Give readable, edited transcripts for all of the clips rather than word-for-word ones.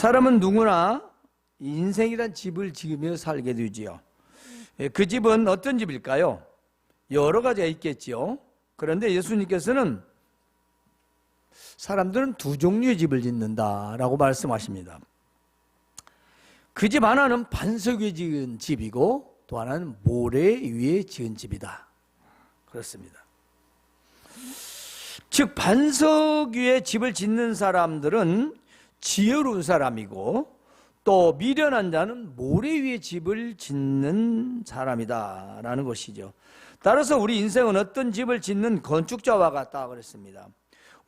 사람은 누구나 인생이란 집을 지으며 살게 되지요. 그 집은 어떤 집일까요? 여러 가지가 있겠지요. 그런데 예수님께서는 사람들은 두 종류의 집을 짓는다라고 말씀하십니다. 그 집 하나는 반석 위에 지은 집이고 또 하나는 모래 위에 지은 집이다. 그렇습니다. 즉 반석 위에 집을 짓는 사람들은 지혜로운 사람이고 또 미련한 자는 모래 위에 집을 짓는 사람이다라는 것이죠. 따라서 우리 인생은 어떤 집을 짓는 건축자와 같다 그랬습니다.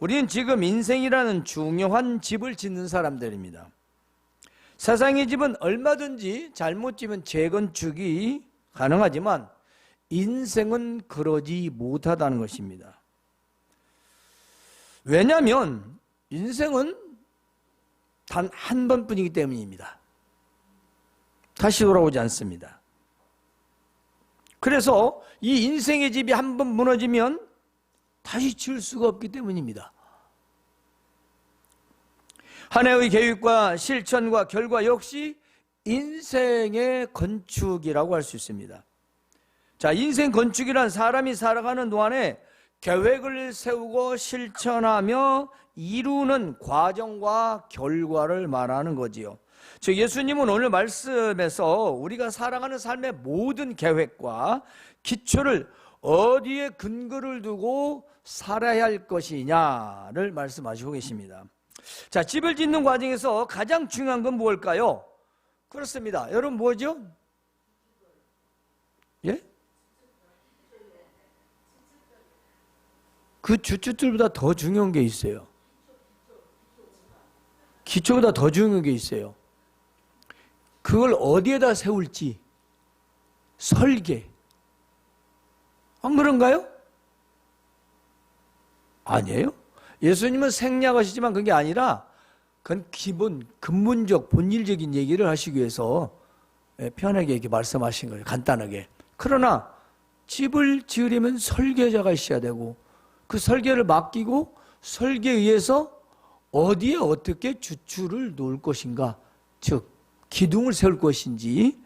우리는 지금 인생이라는 중요한 집을 짓는 사람들입니다. 세상의 집은 얼마든지 잘못 지면 재건축이 가능하지만 인생은 그러지 못하다는 것입니다. 왜냐하면 인생은 단 한 번뿐이기 때문입니다. 다시 돌아오지 않습니다. 그래서 이 인생의 집이 한 번 무너지면 다시 지을 수가 없기 때문입니다. 한 해의 계획과 실천과 결과 역시 인생의 건축이라고 할 수 있습니다. 자, 인생 건축이란 사람이 살아가는 동안에 계획을 세우고 실천하며 이루는 과정과 결과를 말하는 거지요. 즉 예수님은 오늘 말씀에서 우리가 살아가는 삶의 모든 계획과 기초를 어디에 근거를 두고 살아야 할 것이냐를 말씀하시고 계십니다. 자, 집을 짓는 과정에서 가장 중요한 건 뭘까요? 그렇습니다. 여러분 뭐죠? 예? 그 주춧돌보다 더 중요한 게 있어요. 기초보다 더 중요한 게 있어요. 그걸 어디에다 세울지. 설계. 안 그런가요? 아니에요? 예수님은 생략하시지만 그게 아니라 그건 기본, 근본적, 본질적인 얘기를 하시기 위해서 편하게 이렇게 말씀하신 거예요. 간단하게. 그러나 집을 지으려면 설계자가 있어야 되고 그 설계를 맡기고 설계에 의해서 어디에 어떻게 주추를 놓을 것인가, 즉 기둥을 세울 것인지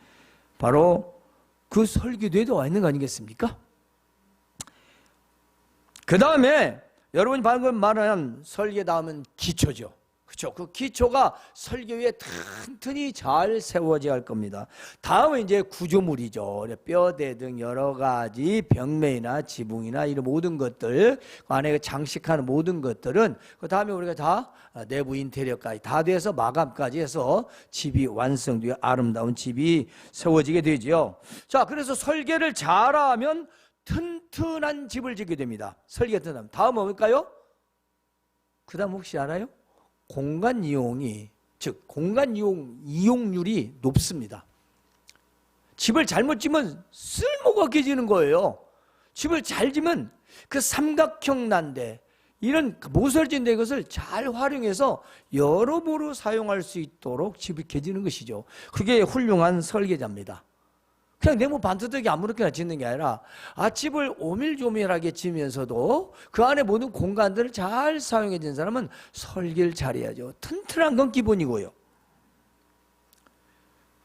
바로 그 설계도에도 와 있는 거 아니겠습니까? 그 다음에 여러분이 방금 말한 설계 다음은 기초죠. 그렇죠? 그 기초가 설계 위에 튼튼히 잘 세워져야 할 겁니다. 다음은 이제 구조물이죠. 뼈대 등 여러 가지 벽면이나 지붕이나 이런 모든 것들, 그 안에 장식하는 모든 것들은 그 다음에 우리가 다 내부 인테리어까지 다 돼서 마감까지 해서 집이 완성되어 아름다운 집이 세워지게 되죠. 자, 그래서 설계를 잘하면 튼튼한 집을 짓게 됩니다. 설계가 튼튼하면. 다음은 뭘까요? 그 다음 혹시 알아요? 공간 이용이, 즉 공간 이용률이 높습니다. 집을 잘못 지면 쓸모가 없게지는 거예요. 집을 잘 지면 그 삼각형 난데 이런 모서리진 데 것을 잘 활용해서 여러모로 사용할 수 있도록 집을 개지는 것이죠. 그게 훌륭한 설계자입니다. 그냥 네모 반듯하게 아무렇게나 짓는 게 아니라 집을 오밀조밀하게 지면서도 그 안에 모든 공간들을 잘 사용해 준 사람은 설계를 잘해야죠. 튼튼한 건 기본이고요.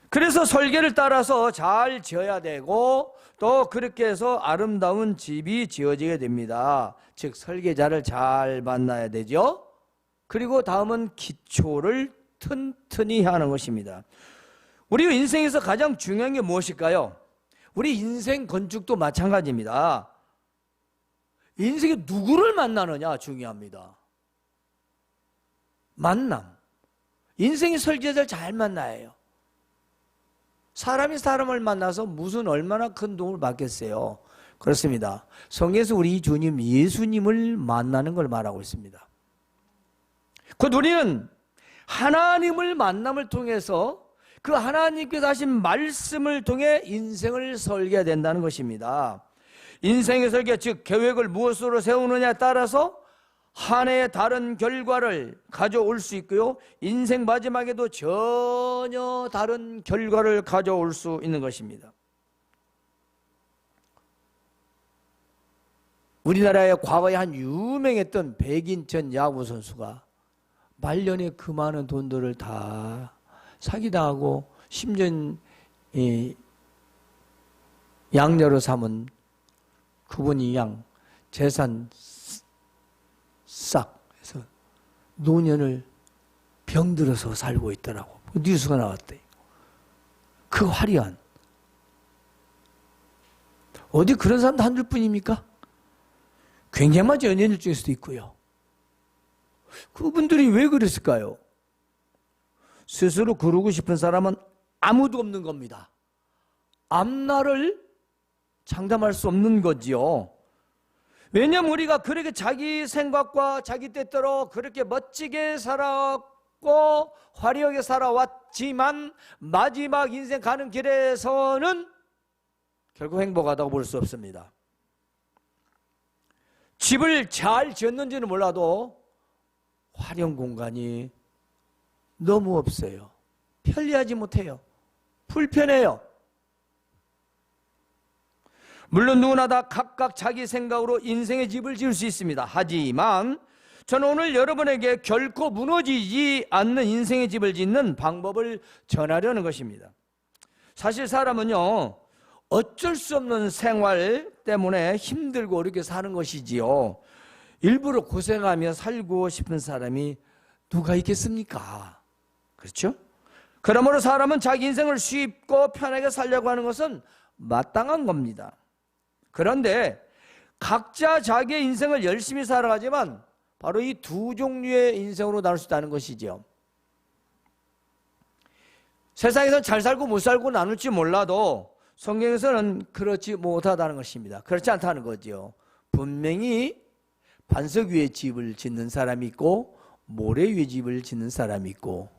그래서 설계를 따라서 잘 지어야 되고 또 그렇게 해서 아름다운 집이 지어지게 됩니다. 즉 설계자를 잘 만나야 되죠. 그리고 다음은 기초를 튼튼히 하는 것입니다. 우리 인생에서 가장 중요한 게 무엇일까요? 우리 인생 건축도 마찬가지입니다. 인생에 누구를 만나느냐 중요합니다. 만남. 인생의 설계자를 잘 만나야 해요. 사람이 사람을 만나서 무슨 얼마나 큰 도움을 받겠어요. 그렇습니다. 성경에서 우리 주님 예수님을 만나는 걸 말하고 있습니다. 곧 우리는 하나님을 만남을 통해서 그 하나님께서 하신 말씀을 통해 인생을 설계해야 된다는 것입니다. 인생의 설계, 즉 계획을 무엇으로 세우느냐에 따라서 한 해의 다른 결과를 가져올 수 있고요. 인생 마지막에도 전혀 다른 결과를 가져올 수 있는 것입니다. 우리나라의 과거에 한 유명했던 백인천 야구 선수가 말년에 그 많은 돈들을 다 사기당하고 심지어 이 양녀로 삼은 그분이 재산 싹 해서 노년을 병들어서 살고 있더라고. 뉴스가 나왔대. 그 화려한. 어디 그런 사람도 한둘 뿐입니까? 굉장한 연예인들 중에서도 있고요. 그분들이 왜 그랬을까요? 스스로 그러고 싶은 사람은 아무도 없는 겁니다. 앞날을 장담할 수 없는 거지요. 왜냐하면 우리가 그렇게 자기 생각과 자기 뜻대로 그렇게 멋지게 살았고 화려하게 살아왔지만 마지막 인생 가는 길에서는 결국 행복하다고 볼 수 없습니다. 집을 잘 지었는지는 몰라도 활용 공간이 너무 없어요. 편리하지 못해요. 불편해요. 물론 누구나 다 각각 자기 생각으로 인생의 집을 지을 수 있습니다. 하지만 저는 오늘 여러분에게 결코 무너지지 않는 인생의 집을 짓는 방법을 전하려는 것입니다. 사실 사람은요, 어쩔 수 없는 생활 때문에 힘들고 어렵게 사는 것이지요. 일부러 고생하며 살고 싶은 사람이 누가 있겠습니까? 그렇죠? 그러므로 사람은 자기 인생을 쉽고 편하게 살려고 하는 것은 마땅한 겁니다. 그런데 각자 자기의 인생을 열심히 살아가지만 바로 이 두 종류의 인생으로 나눌 수 있다는 것이죠. 세상에서는 잘 살고 못 살고 나눌지 몰라도 성경에서는 그렇지 못하다는 것입니다. 그렇지 않다는 거죠. 분명히 반석 위에 집을 짓는 사람이 있고 모래 위에 집을 짓는 사람이 있고,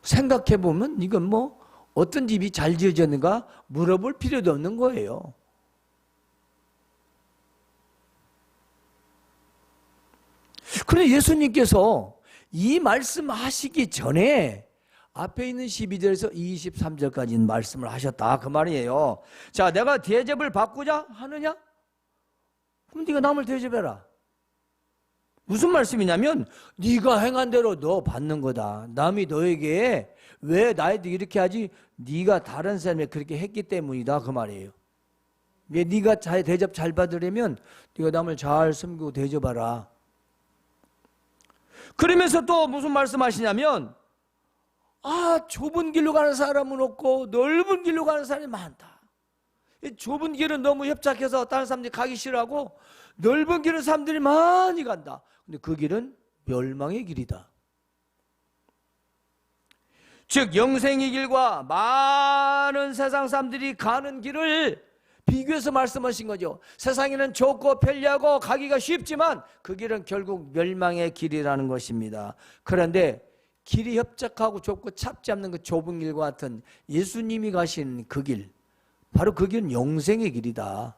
생각해보면 이건 어떤 집이 잘 지어졌는가 물어볼 필요도 없는 거예요. 그런데 예수님께서 이 말씀하시기 전에 앞에 있는 12절에서 23절까지 말씀을 하셨다 그 말이에요. 자, 내가 대접을 받고자 하느냐? 그럼 네가 남을 대접해라. 무슨 말씀이냐면 네가 행한 대로 너 받는 거다. 남이 너에게 왜 나에게 이렇게 하지? 네가 다른 사람이 그렇게 했기 때문이다 그 말이에요. 네가 대접 잘 받으려면 네가 남을 잘 섬기고 대접하라. 그러면서 또 무슨 말씀하시냐면 좁은 길로 가는 사람은 없고 넓은 길로 가는 사람이 많다. 좁은 길은 너무 협착해서 다른 사람들이 가기 싫어하고 넓은 길은 사람들이 많이 간다. 근데 그 길은 멸망의 길이다. 즉 영생의 길과 많은 세상 사람들이 가는 길을 비교해서 말씀하신 거죠. 세상에는 좋고 편리하고 가기가 쉽지만 그 길은 결국 멸망의 길이라는 것입니다. 그런데 길이 협착하고 좁고 찾지 않는 그 좁은 길과 같은 예수님이 가신 그 길, 바로 그 길은 영생의 길이다.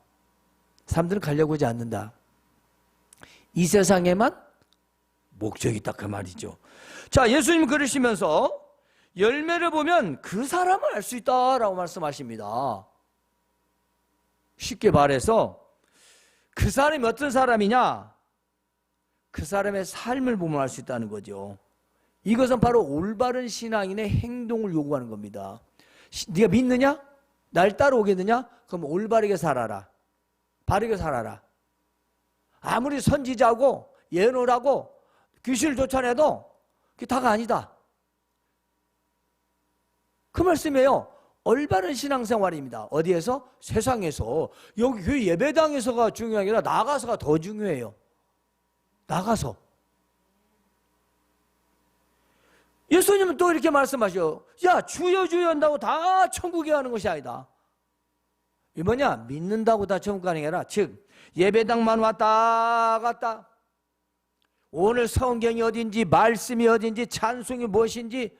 사람들은 가려고 하지 않는다. 이 세상에만 목적이 있다 그 말이죠. 자, 예수님 그러시면서 열매를 보면 그 사람을 알 수 있다라고 말씀하십니다. 쉽게 말해서 그 사람이 어떤 사람이냐, 그 사람의 삶을 보면 알 수 있다는 거죠. 이것은 바로 올바른 신앙인의 행동을 요구하는 겁니다. 네가 믿느냐? 날 따라오겠느냐? 그럼 올바르게 살아라. 바르게 살아라. 아무리 선지자고 예언하고 귀신을 쫓아내도 그게 다가 아니다. 그 말씀이에요. 올바른 신앙생활입니다. 어디에서? 세상에서. 여기 교회 예배당에서가 중요한 게 아니라 나가서가 더 중요해요. 나가서. 예수님은 또 이렇게 말씀하셔요. 야, 주여 주여 한다고 다 천국에 가는 것이 아니다. 이 뭐냐? 믿는다고 다 천국 가는 게 아니라, 즉 예배당만 왔다 갔다, 오늘 성경이 어딘지, 말씀이 어딘지, 찬송이 무엇인지,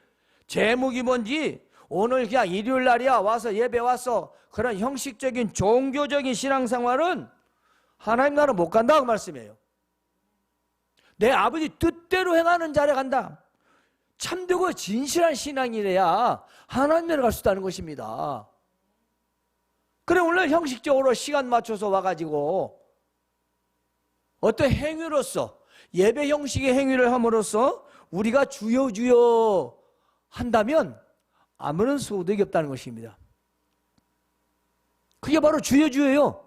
제목이 뭔지, 오늘 그냥 일요일 날이야 와서 예배 왔어, 그런 형식적인 종교적인 신앙생활은 하나님 나라 못 간다 그 말씀이에요. 내 아버지 뜻대로 행하는 자리에 간다. 참되고 진실한 신앙이래야 하나님 나라 갈 수 있다는 것입니다. 그래, 오늘 형식적으로 시간 맞춰서 와가지고 어떤 행위로서 예배 형식의 행위를 함으로써 우리가 주여 주여 한다면 아무런 소득이 없다는 것입니다. 그게 바로 주여 주여요.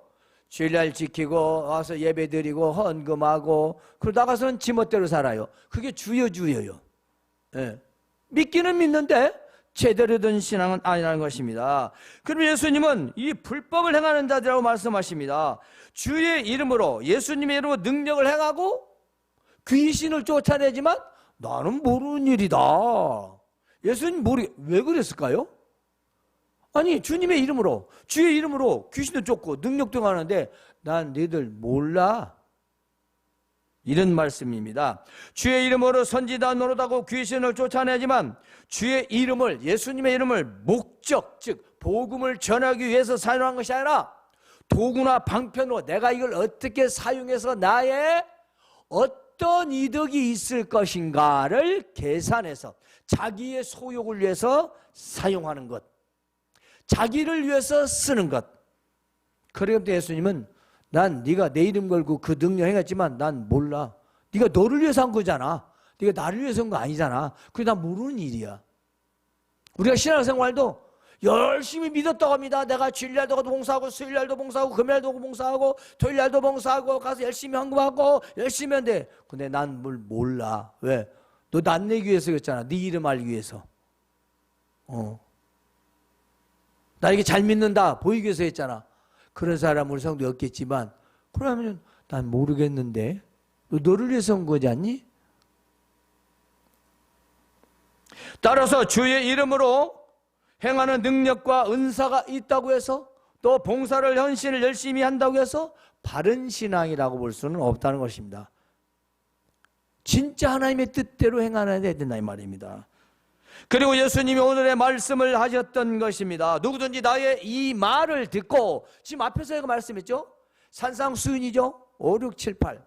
주일날 지키고 와서 예배 드리고 헌금하고 그러다가서는 지멋대로 살아요. 그게 주여 주여요. 예. 믿기는 믿는데 제대로 된 신앙은 아니라는 것입니다. 그럼 예수님은 이 불법을 행하는 자들이라고 말씀하십니다. 주의 이름으로, 예수님의 이름으로 능력을 행하고 귀신을 쫓아내지만 나는 모르는 일이다. 예수님 왜 그랬을까요? 아니, 주님의 이름으로, 주의 이름으로 귀신도 쫓고 능력도 하는데 난 너희들 몰라. 이런 말씀입니다. 주의 이름으로 선지자 노릇하고 귀신을 쫓아내지만 주의 이름을, 예수님의 이름을 목적, 즉 복음을 전하기 위해서 사용한 것이 아니라 도구나 방편으로 내가 이걸 어떻게 사용해서 나의 어떤 이득이 있을 것인가를 계산해서 자기의 소욕을 위해서 사용하는 것, 자기를 위해서 쓰는 것. 그런데 예수님은 난 네가 내 이름 걸고 그 능력 행했지만 난 몰라. 네가 너를 위해서 한 거잖아. 네가 나를 위해서 한 거 아니잖아. 그게 난 모르는 일이야. 우리가 신앙생활도 열심히 믿었다고 합니다. 내가 주일날도 봉사하고 수요일날도 봉사하고 금요일도 봉사하고 토요일날도 봉사하고 가서 열심히 헌금하고 열심히 한데 근데 난 뭘 몰라. 왜? 너 난 내기 위해서 그랬잖아. 네 이름 알기 위해서. 나 이게 잘 믿는다 보이기 위해서 했잖아. 그런 사람 우리 성도 없겠지만 그러면 난 모르겠는데 너를 위해서 온 거지 않니? 따라서 주의 이름으로 행하는 능력과 은사가 있다고 해서 또 봉사를 헌신을 열심히 한다고 해서 바른 신앙이라고 볼 수는 없다는 것입니다. 진짜 하나님의 뜻대로 행하는 데 된다 이 말입니다. 그리고 예수님이 오늘의 말씀을 하셨던 것입니다. 누구든지 나의 이 말을 듣고, 지금 앞에서 제가 말씀했죠? 산상수훈이죠? 5, 6, 7, 8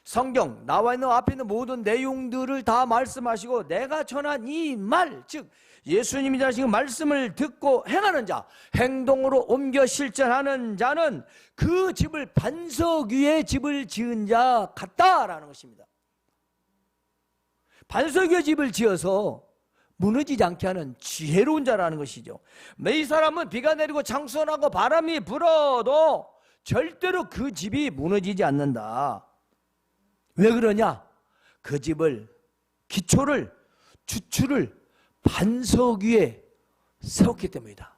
성경 나와 있는 앞에 있는 모든 내용들을 다 말씀하시고 내가 전한 이 말, 즉 예수님이 하신 말씀을 듣고 행하는 자, 행동으로 옮겨 실천하는 자는 그 집을 반석 위에 집을 지은 자 같다라는 것입니다. 반석 위에 집을 지어서 무너지지 않게 하는 지혜로운 자라는 것이죠. 이 사람은 비가 내리고 창수하고 바람이 불어도 절대로 그 집이 무너지지 않는다. 왜 그러냐? 그 집을, 기초를, 주추를 반석 위에 세웠기 때문이다.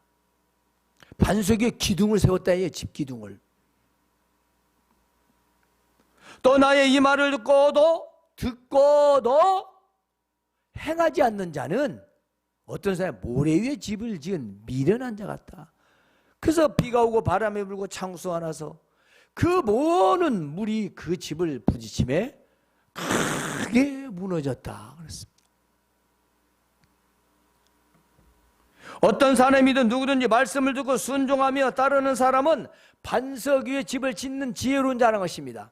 반석 위에 기둥을 세웠다 해요. 집 기둥을. 또 나의 이 말을 듣고도 행하지 않는 자는 어떤 사람이 모래 위에 집을 지은 미련한 자 같다. 그래서 비가 오고 바람이 불고 창수가 나서 그 모든 물이 그 집을 부딪힘에 크게 무너졌다 그랬습니다. 어떤 사람이든 누구든지 말씀을 듣고 순종하며 따르는 사람은 반석 위에 집을 짓는 지혜로운 자라는 것입니다.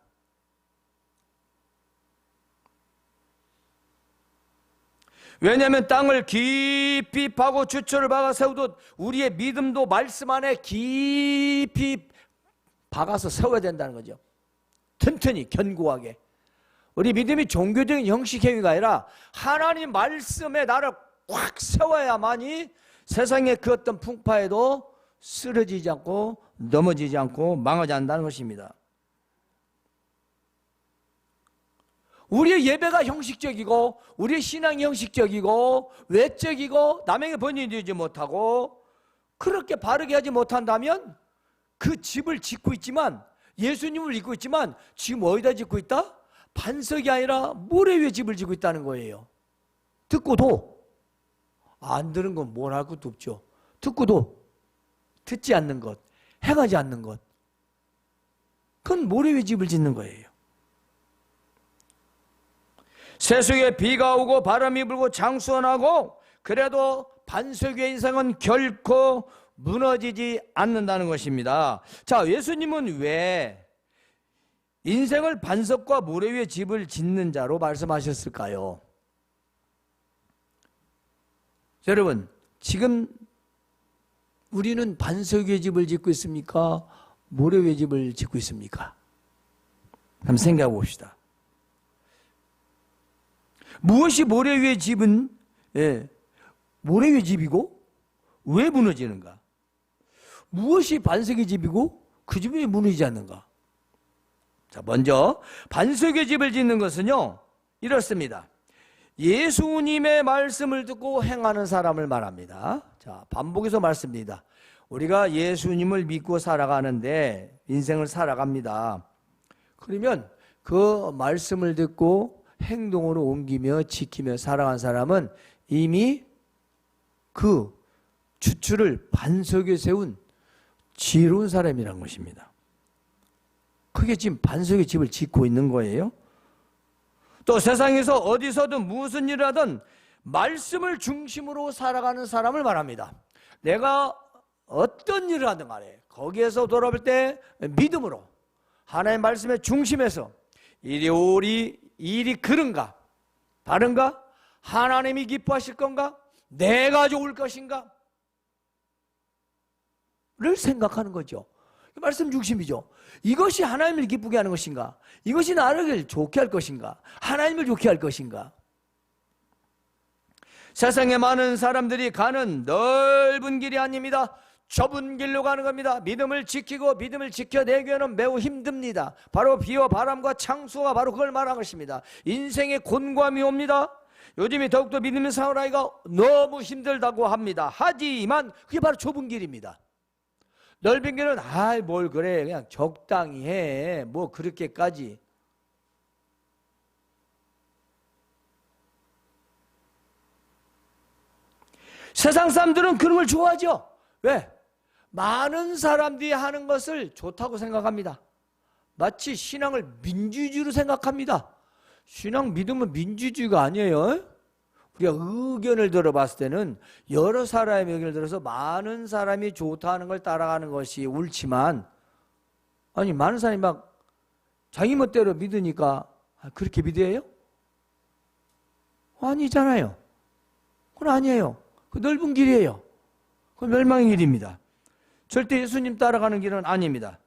왜냐하면 땅을 깊이 파고 주초를 박아 세우듯 우리의 믿음도 말씀 안에 깊이 박아서 세워야 된다는 거죠. 튼튼히 견고하게. 우리 믿음이 종교적인 형식 행위가 아니라 하나님 말씀에 나를 꽉 세워야만이 세상의 그 어떤 풍파에도 쓰러지지 않고 넘어지지 않고 망하지 않는다는 것입니다. 우리의 예배가 형식적이고 우리의 신앙이 형식적이고 외적이고 남에게 번영되지 못하고 그렇게 바르게 하지 못한다면 그 집을 짓고 있지만 예수님을 믿고 있지만 지금 어디다 짓고 있다? 반석이 아니라 모래 위에 집을 짓고 있다는 거예요. 듣고도 안 들은 건 뭘 할 것도 없죠. 듣고도 듣지 않는 것, 행하지 않는 것, 그건 모래 위에 집을 짓는 거예요. 세속에 비가 오고 바람이 불고 창수가 나고 그래도 반석 위의 인생은 결코 무너지지 않는다는 것입니다. 자, 예수님은 왜 인생을 반석과 모래 위에 집을 짓는 자로 말씀하셨을까요? 여러분, 지금 우리는 반석 위에 집을 짓고 있습니까? 모래 위에 집을 짓고 있습니까? 한번 생각해 봅시다. 무엇이 모래 위의 집은 모래 위의 집이고 왜 무너지는가? 무엇이 반석의 집이고 그 집이 왜 무너지지 않는가? 자, 먼저 반석의 집을 짓는 것은요 이렇습니다. 예수님의 말씀을 듣고 행하는 사람을 말합니다. 자, 반복해서 말씀입니다. 우리가 예수님을 믿고 살아가는데 인생을 살아갑니다. 그러면 그 말씀을 듣고 행동으로 옮기며 지키며 살아간 사람은 이미 그 주추를 반석에 세운 지혜로운 사람이라는 것입니다. 그게 지금 반석의 집을 짓고 있는 거예요. 또 세상에서 어디서든 무슨 일을 하든 말씀을 중심으로 살아가는 사람을 말합니다. 내가 어떤 일을 하든 간에 거기에서 돌아볼 때 믿음으로 하나님의 말씀의 중심에서 일이 그른가 바른가 하나님이 기뻐하실 건가 내가 좋을 것인가 를 생각하는 거죠. 말씀 중심이죠. 이것이 하나님을 기쁘게 하는 것인가 이것이 나를 좋게 할 것인가 하나님을 좋게 할 것인가. 세상에 많은 사람들이 가는 넓은 길이 아닙니다. 좁은 길로 가는 겁니다. 믿음을 지키고 믿음을 지켜내기 위해서는 매우 힘듭니다. 바로 비와 바람과 창수가 바로 그걸 말한 것입니다. 인생의 곤고함이 옵니다. 요즘에 더욱더 믿음을 살아가기가 너무 힘들다고 합니다. 하지만 그게 바로 좁은 길입니다. 넓은 길은 뭘 그래 그냥 적당히 해 뭐 그렇게까지. 세상 사람들은 그런 걸 좋아하죠. 왜? 많은 사람들이 하는 것을 좋다고 생각합니다. 마치 신앙을 민주주의로 생각합니다. 신앙 믿음은 민주주의가 아니에요. 우리가 의견을 들어봤을 때는 여러 사람의 의견을 들어서 많은 사람이 좋다는 걸 따라가는 것이 옳지만 아니 많은 사람이 막 자기 멋대로 믿으니까 그렇게 믿어요? 아니잖아요. 그건 아니에요. 그 넓은 길이에요. 그건 멸망의 길입니다. 절대 예수님 따라가는 길은 아닙니다.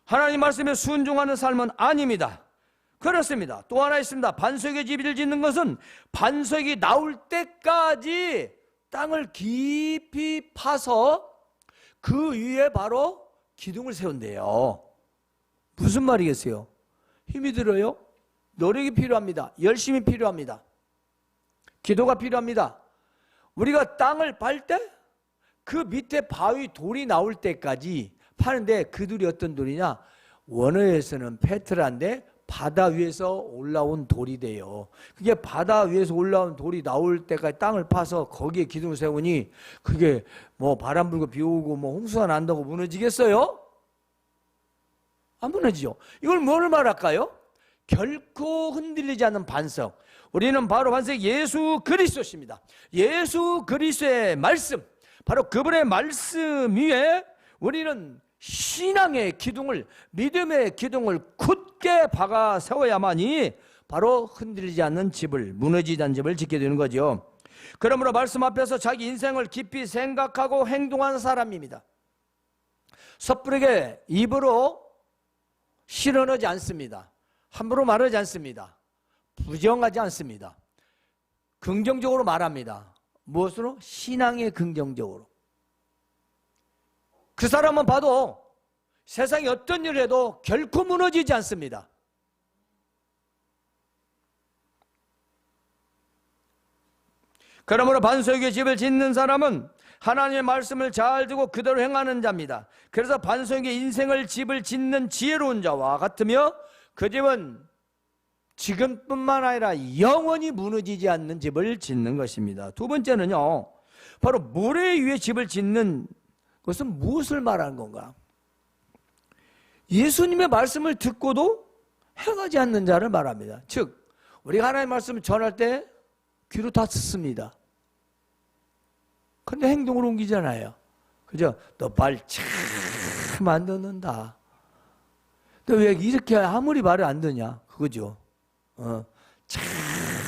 하나님 말씀에 순종하는 삶은 아닙니다. 그렇습니다. 또 하나 있습니다. 반석의 집을 짓는 것은 반석이 나올 때까지 땅을 깊이 파서 그 위에 바로 기둥을 세운대요. 무슨 말이겠어요? 힘이 들어요? 노력이 필요합니다. 열심이 필요합니다. 기도가 필요합니다. 우리가 땅을 팔 때 그 밑에 바위 돌이 나올 때까지 파는데 그 돌이 어떤 돌이냐? 원어에서는 페트라인데 바다 위에서 올라온 돌이 돼요. 그게 바다 위에서 올라온 돌이 나올 때까지 땅을 파서 거기에 기둥을 세우니 그게 뭐 바람 불고 비 오고 뭐 홍수가 난다고 무너지겠어요? 안 무너지죠. 이걸 뭐를 말할까요? 결코 흔들리지 않는 반석. 우리는 바로 반석 예수 그리스도십니다. 예수 그리스도의 말씀, 바로 그분의 말씀 위에 우리는 신앙의 기둥을, 믿음의 기둥을 굳게 박아 세워야만이 바로 흔들리지 않는 집을, 무너지지 않는 집을 짓게 되는 거죠. 그러므로 말씀 앞에서 자기 인생을 깊이 생각하고 행동하는 사람입니다. 섣부르게 입으로 실언하지 않습니다. 함부로 말하지 않습니다. 부정하지 않습니다. 긍정적으로 말합니다. 무엇으로? 신앙의 긍정적으로. 그 사람은 봐도 세상에 어떤 일을 해도 결코 무너지지 않습니다. 그러므로 반석의 집을 짓는 사람은 하나님의 말씀을 잘 듣고 그대로 행하는 자입니다. 그래서 반석의 인생을 집을 짓는 지혜로운 자와 같으며 그 집은 지금뿐만 아니라 영원히 무너지지 않는 집을 짓는 것입니다. 두 번째는요, 바로 모래 위에 집을 짓는 것은 무엇을 말하는 건가? 예수님의 말씀을 듣고도 행하지 않는 자를 말합니다. 즉 우리가 하나님의 말씀을 전할 때 귀로 다 듣습니다. 그런데 행동으로 옮기잖아요. 그죠? 너 말 참 안 듣는다. 너 왜 이렇게 아무리 말을 안 듣냐? 그거죠. 참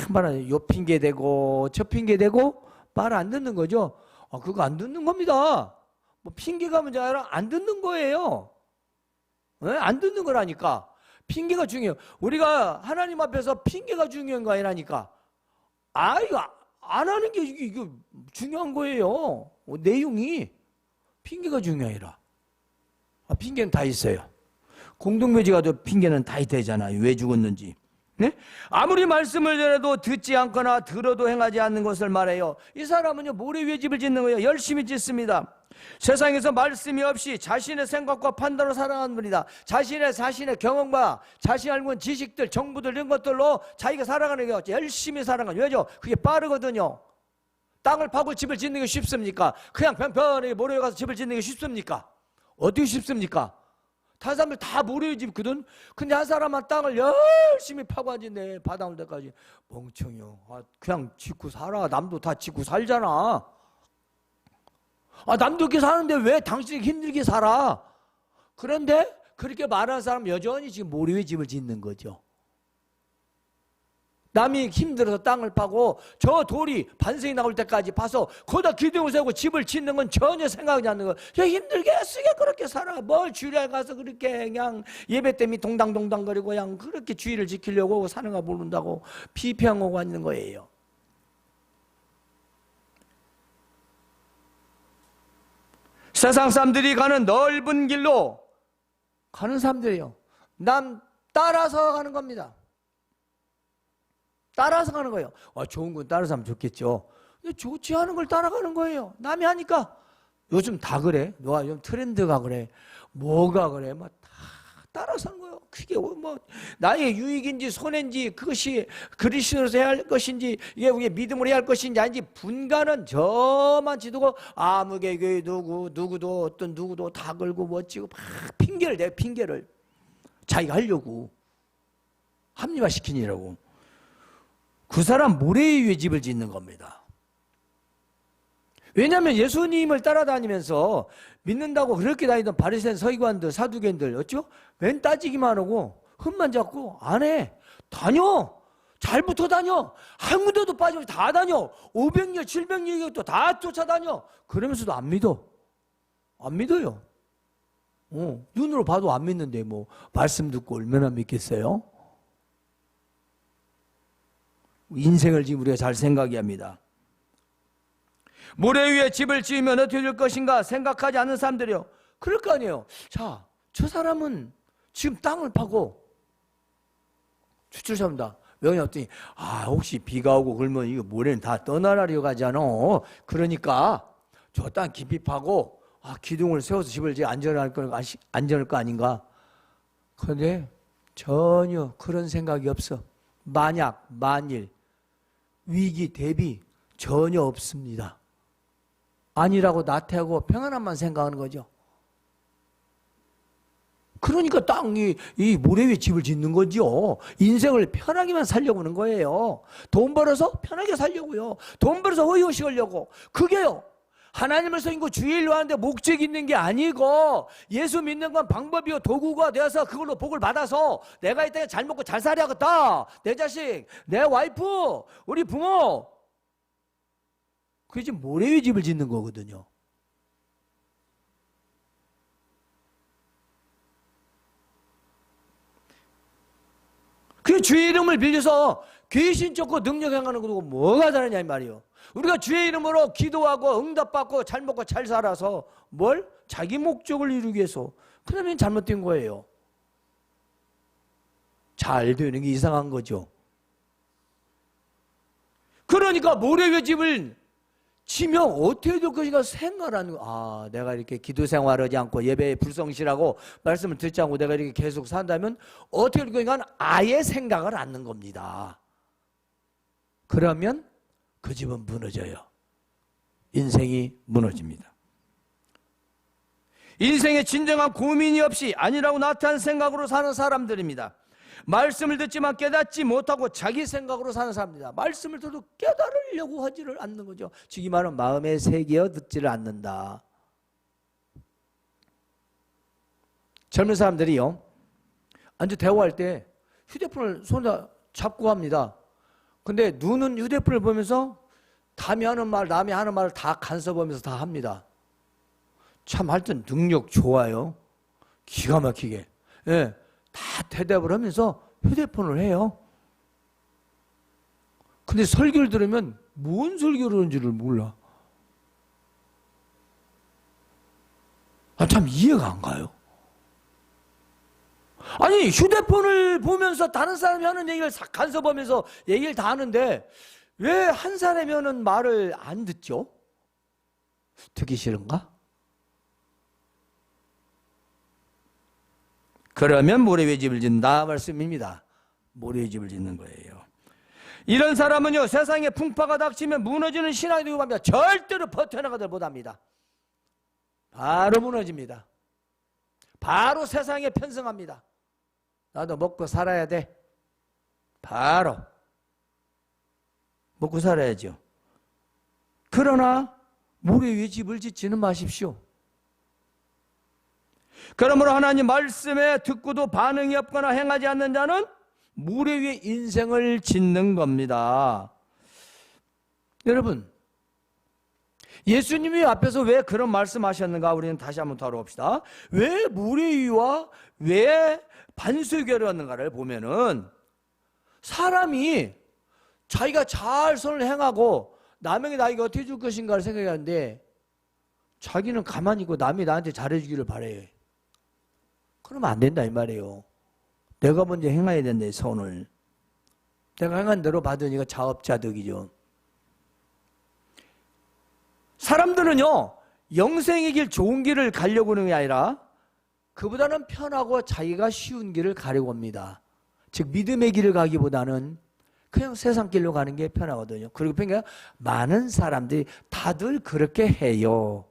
말하네. 요 핑계 대고 저 핑계 대고 말 안 듣는 거죠. 그거 안 듣는 겁니다. 뭐 핑계가 문제 아니라 안 듣는 거예요. 안 듣는 거라니까. 핑계가 중요해요. 우리가 하나님 앞에서 핑계가 중요한 거 아니라니까. 이거 안 하는 게 이거 중요한 거예요. 내용이 핑계가 중요해라. 핑계는 다 있어요. 공동묘지가 도 핑계는 다 되잖아요. 왜 죽었는지. 네? 아무리 말씀을 드려도 듣지 않거나 들어도 행하지 않는 것을 말해요. 이 사람은요, 모래 위에 집을 짓는 거예요. 열심히 짓습니다. 세상에서 말씀이 없이 자신의 생각과 판단으로 살아가는 분이다. 자신의 경험과 자신이 알고 있는 지식들, 정보들 이런 것들로 자기가 살아가는 게 열심히 살아가는 거예요. 왜죠? 그게 빠르거든요. 땅을 파고 집을 짓는 게 쉽습니까? 그냥 편편하게 모래 위에 가서 집을 짓는 게 쉽습니까? 어떻게 쉽습니까? 다른 사람들 다 모래 집거든. 근데 한 사람은 땅을 열심히 파고 앉았네. 바닥 올 때까지. 멍청이요. 그냥 짓고 살아. 남도 다 짓고 살잖아. 남도 이렇게 사는데 왜 당신이 힘들게 살아? 그런데 그렇게 말하는 사람은 여전히 지금 모래 위에 집을 짓는 거죠. 남이 힘들어서 땅을 파고 저 돌이 반성이 나올 때까지 파서 거기다 기둥을 세우고 집을 짓는 건 전혀 생각하지 않는 거예요. 힘들게 쓰게 그렇게 살아. 뭘 주일에 가서 그렇게 그냥 예배 때문에 동당동당거리고 그냥 그렇게 주의를 지키려고 사는가 모른다고 비평하고 있는 거예요. 세상 사람들이 가는 넓은 길로 가는 사람들이요. 남 따라서 가는 겁니다. 따라서 가는 거예요. 좋은 건 따라서 하면 좋겠죠. 근데 좋지 않은 걸 따라가는 거예요. 남이 하니까. 요즘 다 그래. 요즘 트렌드가 그래. 뭐가 그래. 다 따라서 하는 거예요. 그게 나의 유익인지 손해인지 그것이 그리스도로서 해야 할 것인지 이게 우리의 믿음으로 해야 할 것인지 아닌지 분간은 저만 지도고 아무 개교에 누구도 어떤 누구도 다 걸고 멋지고 막 핑계를 대요. 핑계를. 자기가 하려고. 합리화시키느라고. 그 사람 모래 위에 집을 짓는 겁니다. 왜냐하면 예수님을 따라다니면서 믿는다고 그렇게 다니던 바리새인 서기관들 사두개인들 어쩌? 맨 따지기만 하고 흠만 잡고 안 해. 다녀. 잘 붙어 다녀. 한 군데도 빠짐없이 다 다녀. 500년 700년 다 쫓아다녀. 그러면서도 안 믿어. 안 믿어요. 눈으로 봐도 안 믿는데 말씀 듣고 얼마나 믿겠어요? 인생을 지금 우리가 잘 생각해야 합니다. 모래 위에 집을 지으면 어떻게 될 것인가 생각하지 않는 사람들이요. 그럴 거 아니에요. 자, 저 사람은 지금 땅을 파고 추출합니다. 왜냐 했더니 혹시 비가 오고 그러면 이거 모래는 다 떠나라려 가잖아. 그러니까 저 땅 깊이 파고 기둥을 세워서 집을 지어 안전할 거 아닌가. 그런데 전혀 그런 생각이 없어. 만일 위기 대비 전혀 없습니다. 아니라고 나태하고 평안함만 생각하는 거죠. 그러니까 땅이 이 모래 위에 집을 짓는 거죠. 인생을 편하게만 살려고 하는 거예요. 돈 벌어서 편하게 살려고요. 돈 벌어서 허위호식 하려고. 그게요. 하나님을 섬기고 주일로 하는데 목적이 있는 게 아니고 예수 믿는 건 방법이요 도구가 되어서 그걸로 복을 받아서 내가 이때 잘 먹고 잘 살아야겠다. 내 자식, 내 와이프, 우리 부모. 그게 지금 모래 위에 집을 짓는 거거든요. 그 주의 이름을 빌려서 귀신 쫓고 능력 행하는 거고 뭐가 다르냐 이 말이에요. 우리가 주의 이름으로 기도하고 응답받고 잘 먹고 잘 살아서 뭘? 자기 목적을 이루기 위해서. 그러면 잘못된 거예요. 잘 되는 게 이상한 거죠. 그러니까 모래 위에 집을 지면 어떻게 될 것인가 생각하는 거. 내가 이렇게 기도 생활하지 않고 예배에 불성실하고 말씀을 듣지 않고 내가 이렇게 계속 산다면 어떻게 될 것인가 아예 생각을 않는 겁니다. 그러면 그 집은 무너져요. 인생이 무너집니다. 인생에 진정한 고민이 없이 아니라고 나타난 생각으로 사는 사람들입니다. 말씀을 듣지만 깨닫지 못하고 자기 생각으로 사는 사람입니다. 말씀을 들어도 깨달으려고 하지를 않는 거죠. 즉이 말하면 마음에 새겨 듣지를 않는다. 젊은 사람들이요, 앉아 대화할 때 휴대폰을 손에 잡고 합니다. 근데 눈은 휴대폰을 보면서 남이 하는 말을 다 간섭하면서 다 합니다. 참 하여튼 능력 좋아요. 기가 막히게. 다 대답을 하면서 휴대폰을 해요. 근데 설교를 들으면 뭔 설교를 하는지를 몰라. 참 이해가 안 가요. 아니, 휴대폰을 보면서 다른 사람이 하는 얘기를 간섭하면서 얘기를 다 하는데 왜 한 사람이 하는 말을 안 듣죠? 듣기 싫은가? 그러면 모래위에 집을 짓는다 말씀입니다. 모래위에 집을 짓는 거예요. 이런 사람은요, 세상에 풍파가 닥치면 무너지는 신앙이 되고 맙니다. 절대로 버텨나가들 못합니다. 바로 무너집니다. 바로 세상에 편승합니다. 나도 먹고 살아야 돼. 바로 먹고 살아야죠. 그러나 모래 위에 집을 짓지는 마십시오. 그러므로 하나님 말씀에 듣고도 반응이 없거나 행하지 않는 자는 모래 위에 인생을 짓는 겁니다. 여러분, 예수님이 앞에서 왜 그런 말씀하셨는가 우리는 다시 한번 다뤄봅시다. 왜 모래 위와 왜 반석이라고 하는가를 보면은 사람이 자기가 잘 선을 행하고 남에게 나에게 어떻게 줄 것인가를 생각하는데 자기는 가만히 있고 남이 나한테 잘해주기를 바래. 그러면 안 된다 이 말이에요. 내가 먼저 행해야 된다, 선을. 내가 행한 대로 받으니까 자업자득이죠. 사람들은요, 영생의 길, 좋은 길을 가려고 하는 게 아니라 그보다는 편하고 자기가 쉬운 길을 가려고 합니다. 즉 믿음의 길을 가기보다는 그냥 세상 길로 가는 게 편하거든요. 그리고 그러니까 많은 사람들이 다들 그렇게 해요.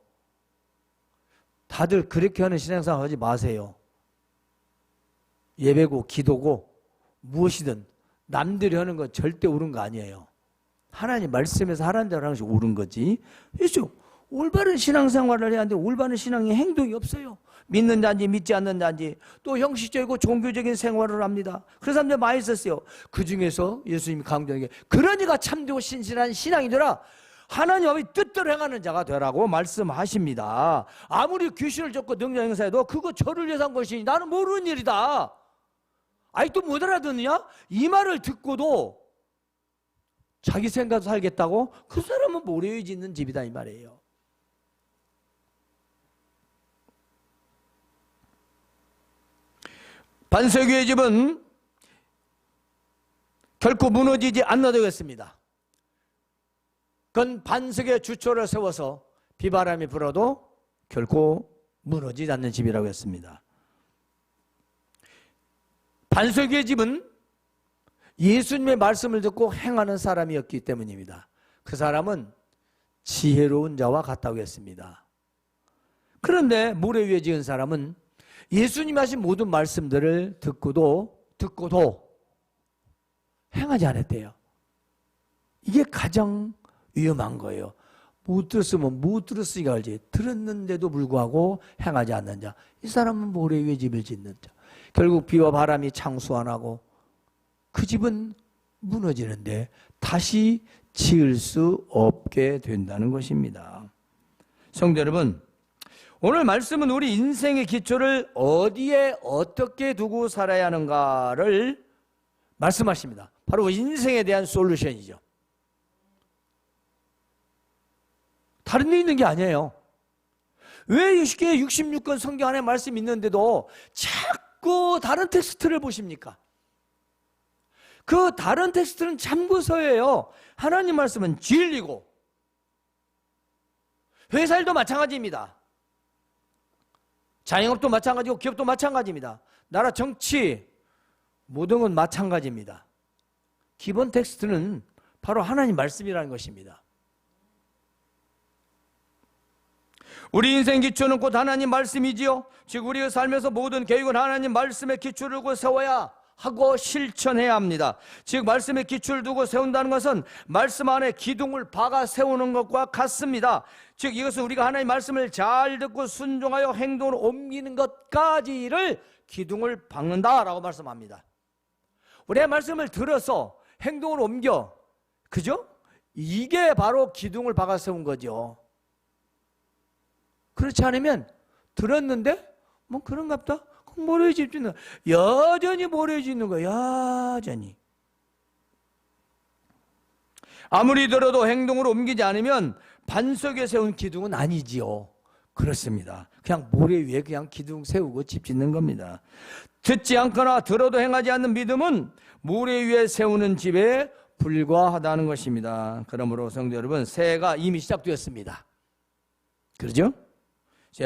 다들 그렇게 하는 신앙생활 하지 마세요. 예배고 기도고 무엇이든 남들이 하는 건 절대 옳은 거 아니에요. 하나님 말씀에서 하라는 대로 하는 것이 옳은 거지. 그렇죠? 올바른 신앙생활을 해야 하는데 올바른 신앙의 행동이 없어요. 믿는 자인지 믿지 않는 자인지 또 형식적이고 종교적인 생활을 합니다. 그런 사람들 많이 있었어요. 그 중에서 예수님이 강조하는 게 그러니까 참되고 신실한 신앙이 되라. 하나님의 뜻대로 행하는 자가 되라고 말씀하십니다. 아무리 귀신을 쫓고 능력 행사해도 그거 저를 위해서 한 것이니 나는 모르는 일이다. 아직도 못 알아듣느냐? 이 말을 듣고도 자기 생각으로 살겠다고? 그 사람은 모래 위에 짓는 집이다 이 말이에요. 반석의 집은 결코 무너지지 않나 되겠습니다. 그건 반석의 주초를 세워서 비바람이 불어도 결코 무너지지 않는 집이라고 했습니다. 반석의 집은 예수님의 말씀을 듣고 행하는 사람이었기 때문입니다. 그 사람은 지혜로운 자와 같다고 했습니다. 그런데 모래 위에 지은 사람은 예수님이 하신 모든 말씀들을 듣고도 행하지 않았대요. 이게 가장 위험한 거예요. 못 들었으면 못 들었으니까 알지. 들었는데도 불구하고 행하지 않는 자. 이 사람은 모래 위에 집을 짓는 자. 결국 비와 바람이 창수 안 하고 그 집은 무너지는데 다시 지을 수 없게 된다는 것입니다. 성도 여러분, 오늘 말씀은 우리 인생의 기초를 어디에 어떻게 두고 살아야 하는가를 말씀하십니다. 바로 인생에 대한 솔루션이죠. 다른 데 있는 게 아니에요. 왜 66권 성경 안에 말씀이 있는데도 자꾸 다른 텍스트를 보십니까? 그 다른 텍스트는 참고서예요. 하나님 말씀은 진리고 회사일도 마찬가지입니다. 자영업도 마찬가지고 기업도 마찬가지입니다. 나라 정치 모든 건 마찬가지입니다. 기본 텍스트는 바로 하나님 말씀이라는 것입니다. 우리 인생 기초는 곧 하나님 말씀이지요. 즉 우리의 삶에서 모든 계획은 하나님 말씀의 기초를 두고 세워야 하고 실천해야 합니다. 즉 말씀의 기초를 두고 세운다는 것은 말씀 안에 기둥을 박아 세우는 것과 같습니다. 즉 이것은 우리가 하나님 말씀을 잘 듣고 순종하여 행동으로 옮기는 것까지를 기둥을 박는다라고 말씀합니다. 우리의 말씀을 들어서 행동으로 옮겨, 그죠? 이게 바로 기둥을 박아 세운 거죠. 그렇지 않으면 들었는데 뭐 그런갑다? 모래 짓는 여전히 모래 짓는 거야. 여전히. 아무리 들어도 행동으로 옮기지 않으면 반석 위에 세운 기둥은 아니지요. 그렇습니다. 그냥 모래 위에 그냥 기둥 세우고 집 짓는 겁니다. 듣지 않거나 들어도 행하지 않는 믿음은 모래 위에 세우는 집에 불과하다는 것입니다. 그러므로 성도 여러분, 새해가 이미 시작되었습니다. 그렇죠?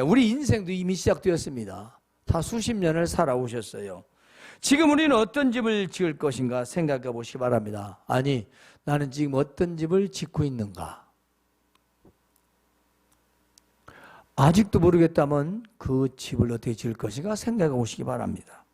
우리 인생도 이미 시작되었습니다. 다 수십 년을 살아오셨어요. 지금 우리는 어떤 집을 지을 것인가 생각해 보시기 바랍니다. 아니, 나는 지금 어떤 집을 짓고 있는가? 아직도 모르겠다면 그 집을 어떻게 지을 것인가 생각해 보시기 바랍니다.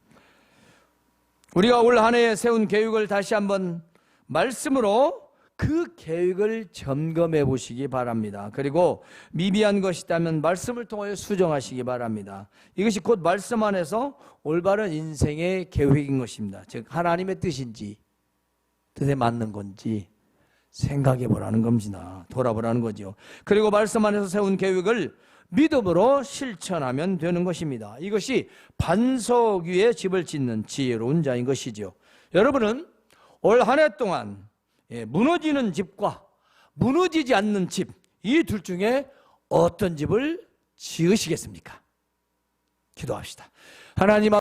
우리가 올 한 해에 세운 계획을 다시 한번 말씀으로 그 계획을 점검해 보시기 바랍니다. 그리고 미비한 것이 있다면 말씀을 통하여 수정하시기 바랍니다. 이것이 곧 말씀 안에서 올바른 인생의 계획인 것입니다. 즉 하나님의 뜻인지 뜻에 맞는 건지 생각해 보라는 겁니다. 돌아보라는 거죠. 그리고 말씀 안에서 세운 계획을 믿음으로 실천하면 되는 것입니다. 이것이 반석 위에 집을 짓는 지혜로운 자인 것이죠. 여러분은 올 한 해 동안 무너지는 집과 무너지지 않는 집, 이 둘 중에 어떤 집을 지으시겠습니까? 기도합시다. 하나님